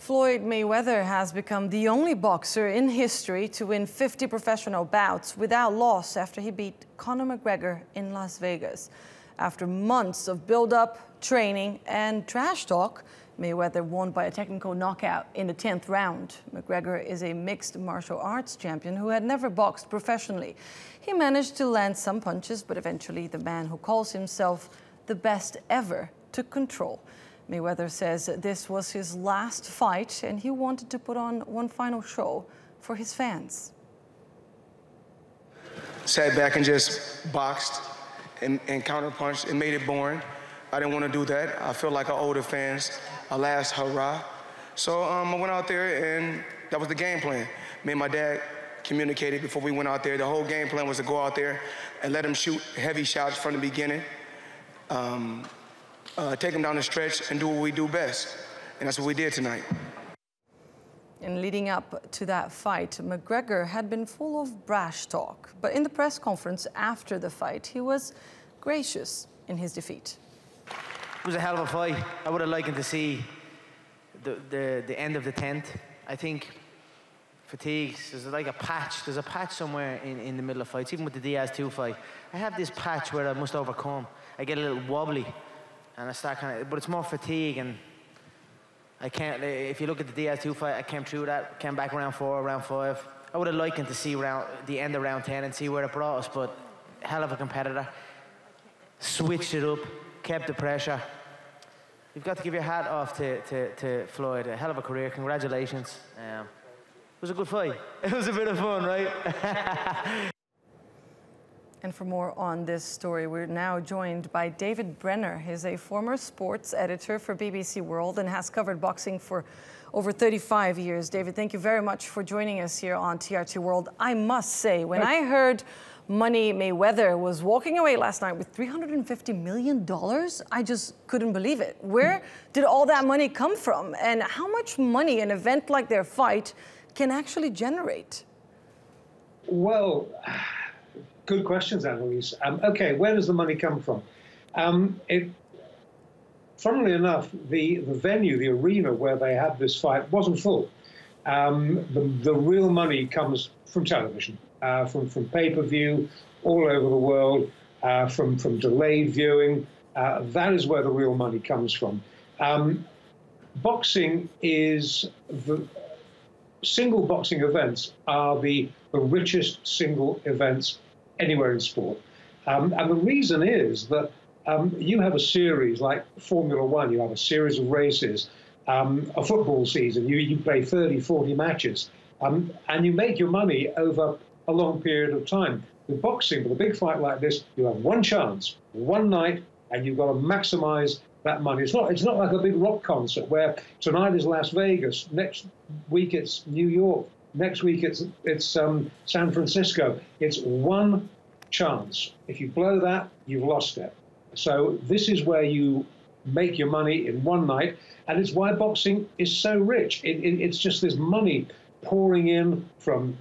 Floyd Mayweather has become the only boxer in history to win 50 professional bouts without loss after he beat Conor McGregor in Las Vegas. After months of build-up, training and trash talk, Mayweather won by a technical knockout in the 10th round. McGregor is a mixed martial arts champion who had never boxed professionally. He managed to land some punches, but eventually the man who calls himself the best ever took control. Mayweather says this was his last fight and he wanted to put on one final show for his fans. Sat back and just boxed and counterpunched and made it boring. I didn't want to do that. I feel like I owe the fans a last hurrah. So I went out there and that was the game plan. Me and my dad communicated before we went out there. The whole game plan was to go out there and let him shoot heavy shots from the beginning. Take him down the stretch and do what we do best. And that's what we did tonight. And leading up to that fight, McGregor had been full of brash talk. But in the press conference after the fight, he was gracious in his defeat. It was a hell of a fight. I would have liked to see the end of the 10th. I think fatigue, there's like a patch. There's a patch somewhere in the middle of fights, even with the Diaz 2 fight. I have this patch where I must overcome. I get a little wobbly. And I start but it's more fatigue, and I can't, if you look at the Diaz 2 fight, I came through that, came back round 4, round 5. I would have liked to see the end of round 10 and see where it brought us, but hell of a competitor. Switched it up, kept the pressure. You've got to give your hat off to Floyd. A hell of a career, congratulations. It was a good fight. It was a bit of fun, right? And for more on this story, we're now joined by David Brenner. He's a former sports editor for BBC World and has covered boxing for over 35 years. David, thank you very much for joining us here on TRT World. I must say, when I heard Money Mayweather was walking away last night with $350 million, I just couldn't believe it. Where did all that money come from? And how much money an event like their fight can actually generate? Well, good questions, Annalise. Okay, where does the money come from? Funnily enough, the venue, the arena where they had this fight wasn't full. The real money comes from television, from pay-per-view all over the world, from delayed viewing. That is where the real money comes from. Boxing is single boxing events are the richest single events anywhere in sport. And the reason is that you have a series like Formula One, you have a series of races, a football season, you play 30, 40 matches, and you make your money over a long period of time. With boxing, with a big fight like this, you have one chance, one night, and you've got to maximize that money. It's not like a big rock concert where tonight is Las Vegas, next week it's New York, next week it's San Francisco. It's one chance. If you blow that, you've lost it. So this is where you make your money in one night, and it's why boxing is so rich. It's just this money pouring in from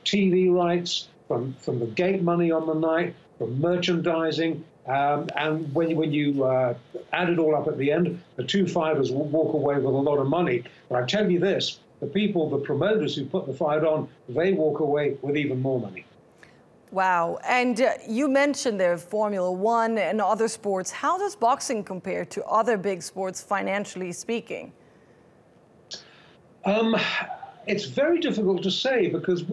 TV rights, from the gate money on the night, from merchandising, and when you add it all up at the end, the two fighters will walk away with a lot of money. But I tell you this, the promoters who put the fight on, they walk away with even more money. Wow. And you mentioned there Formula One and other sports. How does boxing compare to other big sports, financially speaking? It's very difficult to say because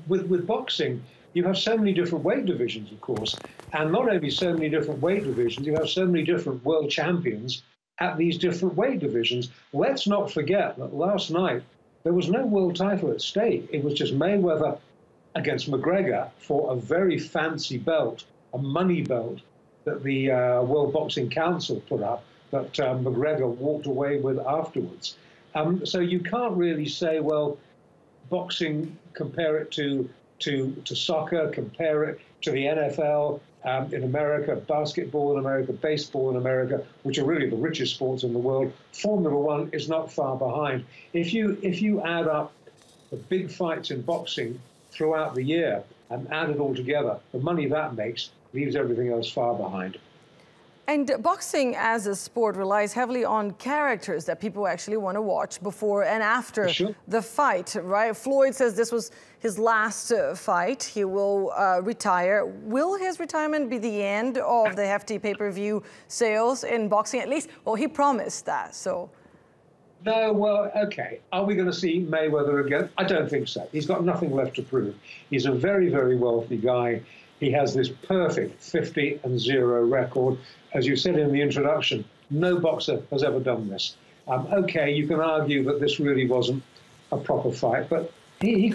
with boxing, you have so many different weight divisions, of course. And not only so many different weight divisions, you have so many different world champions at these different weight divisions. Let's not forget that last night, there was no world title at stake. It was just Mayweather against McGregor for a very fancy belt, a money belt that the World Boxing Council put up that McGregor walked away with afterwards. So you can't really say, well, boxing, compare it to soccer, compare it to the NFL in America, basketball in America, baseball in America, which are really the richest sports in the world. Formula One is not far behind. If you add up the big fights in boxing throughout the year and add it all together, the money that makes leaves everything else far behind. And boxing as a sport relies heavily on characters that people actually want to watch before and after the fight, right? Floyd says this was his last fight. He will retire. Will his retirement be the end of the hefty pay-per-view sales in boxing? At least, well, he promised that, so... No, well, okay. Are we going to see Mayweather again? I don't think so. He's got nothing left to prove. He's a very, very wealthy guy. He has this perfect 50-0 record. As you said in the introduction, no boxer has ever done this. Okay, you can argue that this really wasn't a proper fight, but he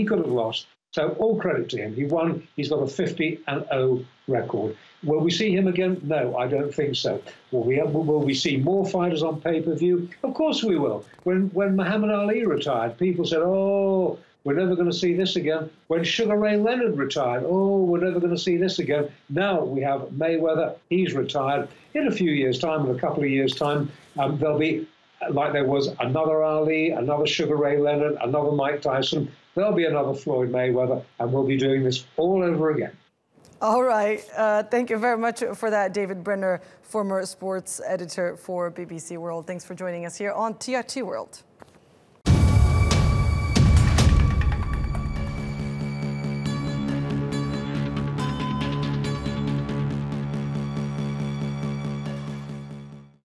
could have lost. So all credit to him. He won. He's got a 50-0 record. Will we see him again? No, I don't think so. Will we see more fighters on pay-per-view? Of course we will. When Muhammad Ali retired, people said, oh, we're never going to see this again. When Sugar Ray Leonard retired, oh, we're never going to see this again. Now we have Mayweather. He's retired. In a few years' time, in a couple of years' time, there'll be, like there was another Ali, another Sugar Ray Leonard, another Mike Tyson. There'll be another Floyd Mayweather, and we'll be doing this all over again. All right. Thank you very much for that, David Brenner, former sports editor for BBC World. Thanks for joining us here on TRT World.